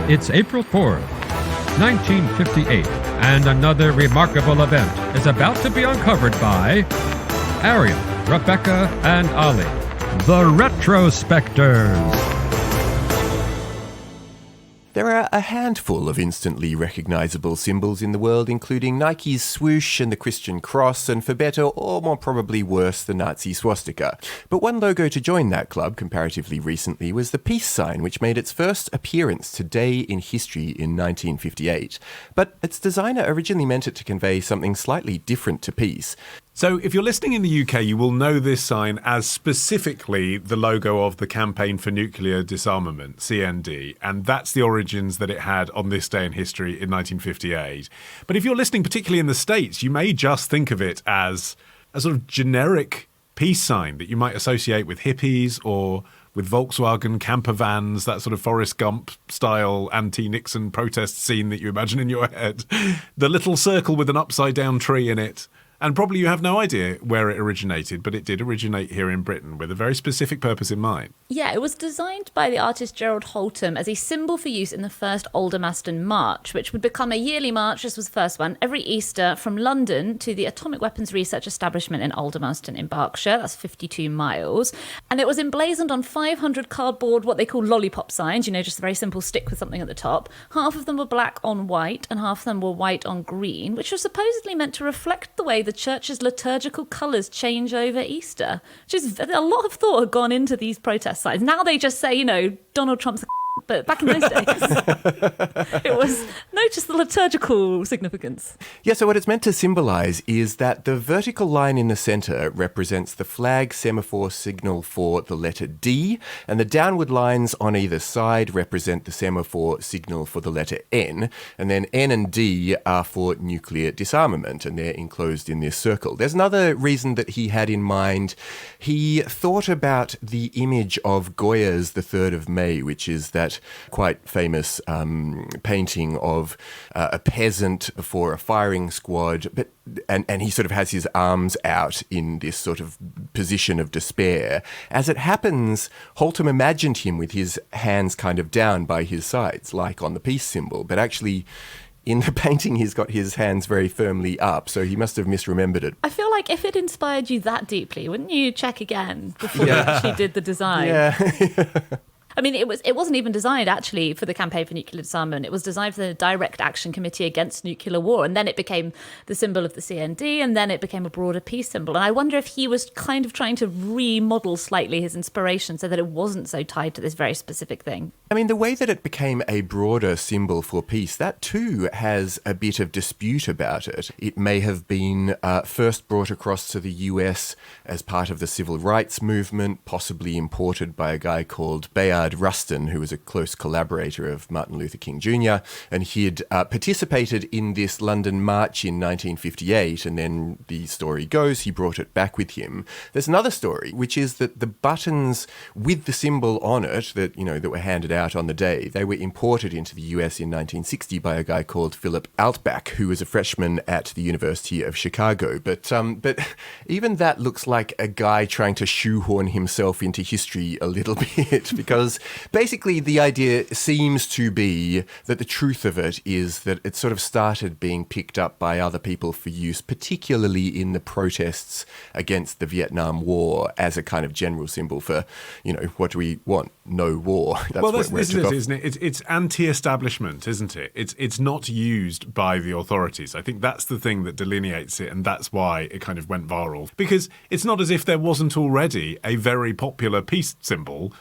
It's April 4th, 1958, and another remarkable event is about to be uncovered by Arion, Rebecca, and Olly, the Retrospectors. There are a handful of instantly recognisable symbols in the world, including Nike's swoosh and the Christian cross, and for better or more probably worse, the Nazi swastika. But one logo to join that club comparatively recently was the peace sign, which made its first appearance today in history in 1958. But its designer originally meant it to convey something slightly different to peace. So if you're listening in the UK, you will know this sign as specifically the logo of the Campaign for Nuclear Disarmament, CND, and that's the origins that it had on this day in history in 1958. But if you're listening particularly in the States, you may just think of it as a sort of generic peace sign that you might associate with hippies or with Volkswagen camper vans, that sort of Forrest Gump-style anti-Nixon protest scene that you imagine in your head. The little circle with an upside-down tree in it. And probably you have no idea where it originated, but it did originate here in Britain with a very specific purpose in mind. Yeah, it was designed by the artist Gerald Holtom as a symbol for use in the first Aldermaston March, which would become a yearly march. This was the first one, every Easter from London to the Atomic Weapons Research Establishment in Aldermaston in Berkshire. That's 52 miles. And it was emblazoned on 500 cardboard, what they call lollipop signs, just a very simple stick with something at the top. Half of them were black on white and half of them were white on green, which was supposedly meant to reflect the way the church's liturgical colours change over Easter. Which is a lot of thought had gone into these protest signs. Now they just say, Donald Trump's a but back in those days, it was notice the liturgical significance. Yeah, so what it's meant to symbolise is that the vertical line in the centre represents the flag semaphore signal for the letter D, and the downward lines on either side represent the semaphore signal for the letter N, and then N and D are for nuclear disarmament, and they're enclosed in this circle. There's another reason that he had in mind. He thought about the image of Goya's The 3rd of May, which is that quite famous painting of a peasant before a firing squad, and he sort of has his arms out in this sort of position of despair. As it happens, Holtom imagined him with his hands kind of down by his sides, like on the peace symbol, but actually in the painting he's got his hands very firmly up, so he must have misremembered it. I feel like if it inspired you that deeply, wouldn't you check again before you actually did the design? Yeah. I mean, it wasn't even designed, actually, for the Campaign for Nuclear Disarmament. It was designed for the Direct Action Committee Against Nuclear War, and then it became the symbol of the CND, and then it became a broader peace symbol. And I wonder if he was kind of trying to remodel slightly his inspiration so that it wasn't so tied to this very specific thing. I mean, the way that it became a broader symbol for peace, that too has a bit of dispute about it. It may have been first brought across to the US as part of the civil rights movement, possibly imported by a guy called Bayard Rustin, who was a close collaborator of Martin Luther King Jr., and he'd participated in this London March in 1958, and then the story goes he brought it back with him. There's another story, which is that the buttons with the symbol on it that were handed out on the day, they were imported into the US in 1960 by a guy called Philip Altbach, who was a freshman at the University of Chicago. But even that looks like a guy trying to shoehorn himself into history a little bit, because basically the idea seems to be that the truth of it is that it sort of started being picked up by other people for use, particularly in the protests against the Vietnam War, as a kind of general symbol for, what do we want? No war. That's this is it, isn't it? It's anti-establishment, isn't it? It's not used by the authorities. I think that's the thing that delineates it, and that's why it kind of went viral. Because it's not as if there wasn't already a very popular peace symbol,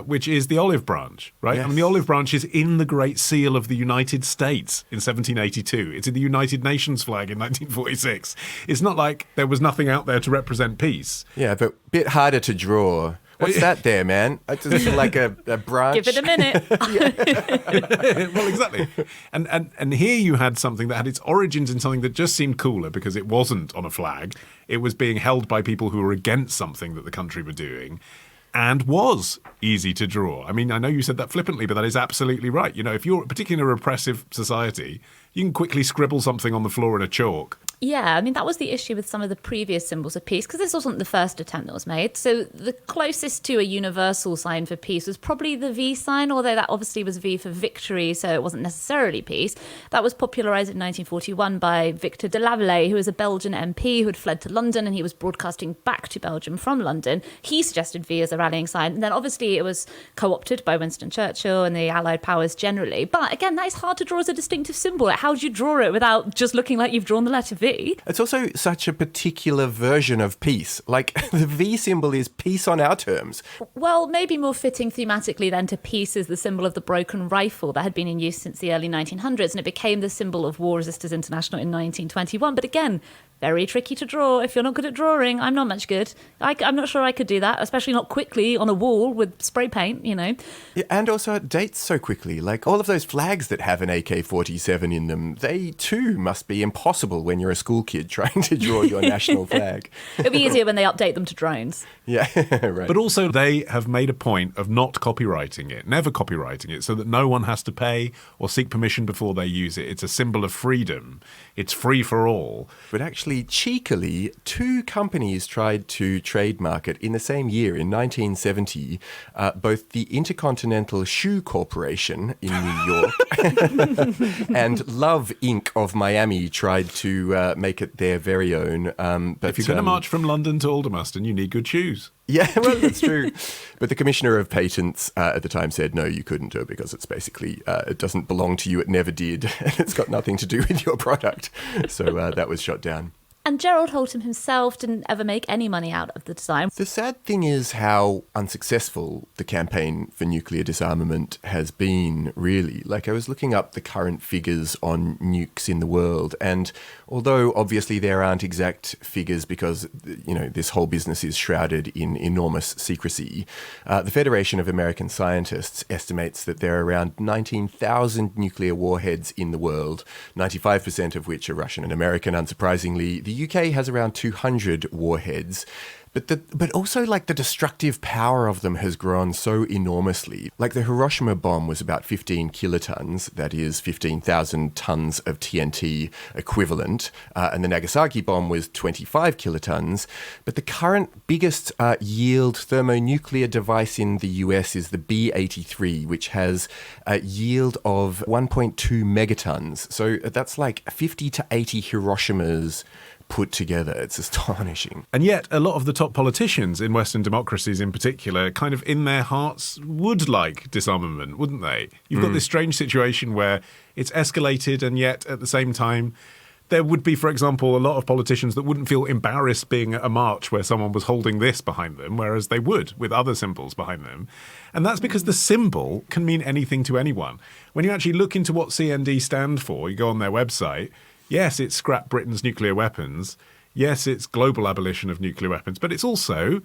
which is the olive branch, right? Yes. I mean, the olive branch is in the Great Seal of the United States in 1782. It's in the United Nations flag in 1946. It's not like there was nothing out there to represent peace. Yeah, but a bit harder to draw. What's that there, man? It's like a branch. Give it a minute. Well, exactly. And here you had something that had its origins in something that just seemed cooler because it wasn't on a flag. It was being held by people who were against something that the country were doing, and was easy to draw. I mean, I know you said that flippantly, but that is absolutely right. If you're particularly in a repressive society, you can quickly scribble something on the floor in a chalk Yeah, I mean, that was the issue with some of the previous symbols of peace, because this wasn't the first attempt that was made. So the closest to a universal sign for peace was probably the V sign, although that obviously was V for victory, so it wasn't necessarily peace. That was popularised in 1941 by Victor de Lavallee, who was a Belgian MP who had fled to London, and he was broadcasting back to Belgium from London. He suggested V as a rallying sign, and then obviously it was co-opted by Winston Churchill and the Allied powers generally. But again, that is hard to draw as a distinctive symbol. Like, how do you draw it without just looking like you've drawn the letter V? It's also such a particular version of peace. Like, the V symbol is peace on our terms. Well, maybe more fitting thematically then to peace is the symbol of the broken rifle that had been in use since the early 1900s, and it became the symbol of War Resisters International in 1921. But again, very tricky to draw. If you're not good at drawing, I'm not much good. I'm not sure I could do that, especially not quickly on a wall with spray paint, you know. Yeah, and also it dates so quickly. Like, all of those flags that have an AK-47 in them, they too must be impossible when you're a school kid trying to draw your national flag. It'll be easier when they update them to drones. Yeah, right. But also they have made a point of not copyrighting it, never copyrighting it, so that no one has to pay or seek permission before they use it. It's a symbol of freedom. It's free for all. But actually, cheekily, two companies tried to trademark it in the same year, in 1970. Both the Intercontinental Shoe Corporation in New York and Love Inc. of Miami tried to make it their very own. But If you're going to march from London to Aldermaston, you need good shoes. Yeah, well, that's true. But the Commissioner of Patents at the time said, no, you couldn't do it because it's basically, it doesn't belong to you, it never did, and it's got nothing to do with your product. So that was shot down. And Gerald Holtom himself didn't ever make any money out of the design. The sad thing is how unsuccessful the campaign for nuclear disarmament has been, really. Like, I was looking up the current figures on nukes in the world, and although obviously there aren't exact figures because, you know, this whole business is shrouded in enormous secrecy, the Federation of American Scientists estimates that there are around 19,000 nuclear warheads in the world, 95% of which are Russian and American, unsurprisingly. The UK has around 200 warheads. But also, like, the destructive power of them has grown so enormously. Like, the Hiroshima bomb was about 15 kilotons, that is 15,000 tons of TNT equivalent, and the Nagasaki bomb was 25 kilotons. But the current biggest yield thermonuclear device in the US is the B-83, which has a yield of 1.2 megatons. So that's like 50 to 80 Hiroshimas put together. It's astonishing. And yet, a lot of the top politicians in Western democracies in particular, kind of in their hearts, would like disarmament, wouldn't they? You've got this strange situation where it's escalated, and yet, at the same time, there would be, for example, a lot of politicians that wouldn't feel embarrassed being at a march where someone was holding this behind them, whereas they would with other symbols behind them. And that's because the symbol can mean anything to anyone. When you actually look into what CND stand for, you go on their website, yes, it's scrap Britain's nuclear weapons. Yes, it's global abolition of nuclear weapons. But it's also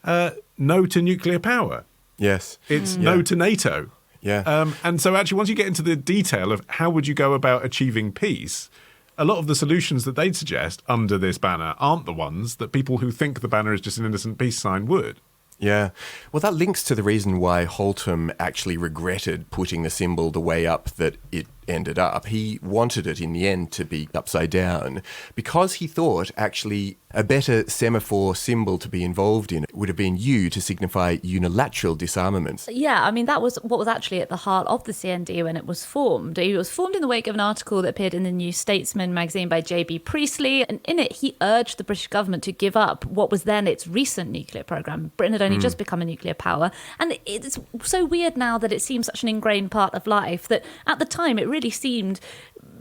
no to nuclear power. Yes. It's no to NATO. Yeah. And so actually, once you get into the detail of how would you go about achieving peace, a lot of the solutions that they'd suggest under this banner aren't the ones that people who think the banner is just an innocent peace sign would. Yeah. Well, that links to the reason why Holtom actually regretted putting the symbol the way up that it ended up. He wanted it in the end to be upside down because he thought actually a better semaphore symbol to be involved in would have been U to signify unilateral disarmament. Yeah, I mean, that was what was actually at the heart of the CND when it was formed. It was formed in the wake of an article that appeared in the New Statesman magazine by J.B. Priestley, and in it he urged the British government to give up what was then its recent nuclear programme. Britain had only just become a nuclear power, and it's so weird now that it seems such an ingrained part of life that at the time it really seemed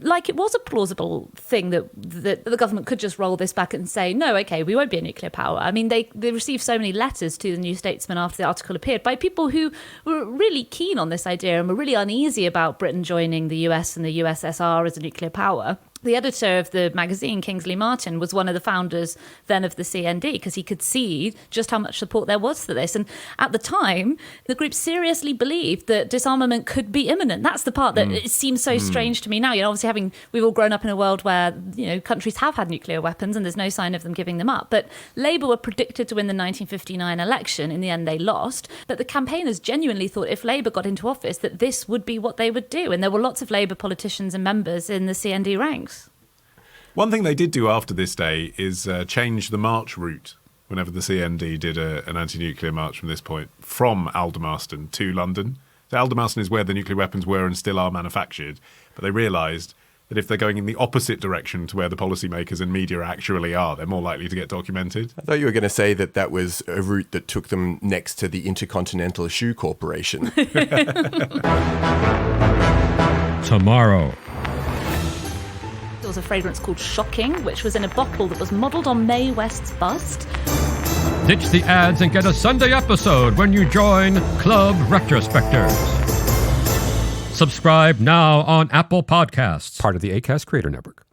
like it was a plausible thing that the government could just roll this back and say, no, okay, we won't be a nuclear power. I mean, they received so many letters to the New Statesman after the article appeared by people who were really keen on this idea and were really uneasy about Britain joining the US and the USSR as a nuclear power. The editor of the magazine, Kingsley Martin, was one of the founders then of the CND because he could see just how much support there was for this. And at the time, the group seriously believed that disarmament could be imminent. That's the part that it seems so strange to me now. You know, obviously we've all grown up in a world where, you know, countries have had nuclear weapons and there's no sign of them giving them up. But Labour were predicted to win the 1959 election. In the end, they lost. But the campaigners genuinely thought if Labour got into office that this would be what they would do. And there were lots of Labour politicians and members in the CND ranks. One thing they did do after this day is change the march route whenever the CND did an anti-nuclear march from this point, from Aldermaston to London. So Aldermaston is where the nuclear weapons were and still are manufactured, but they realised that if they're going in the opposite direction to where the policymakers and media actually are, they're more likely to get documented. I thought you were going to say that was a route that took them next to the Intercontinental Shoe Corporation. Tomorrow. There was a fragrance called Shocking, which was in a bottle that was modelled on Mae West's bust. Ditch the ads and get a Sunday episode when you join Club Retrospectors. Subscribe now on Apple Podcasts. Part of the Acast Creator Network.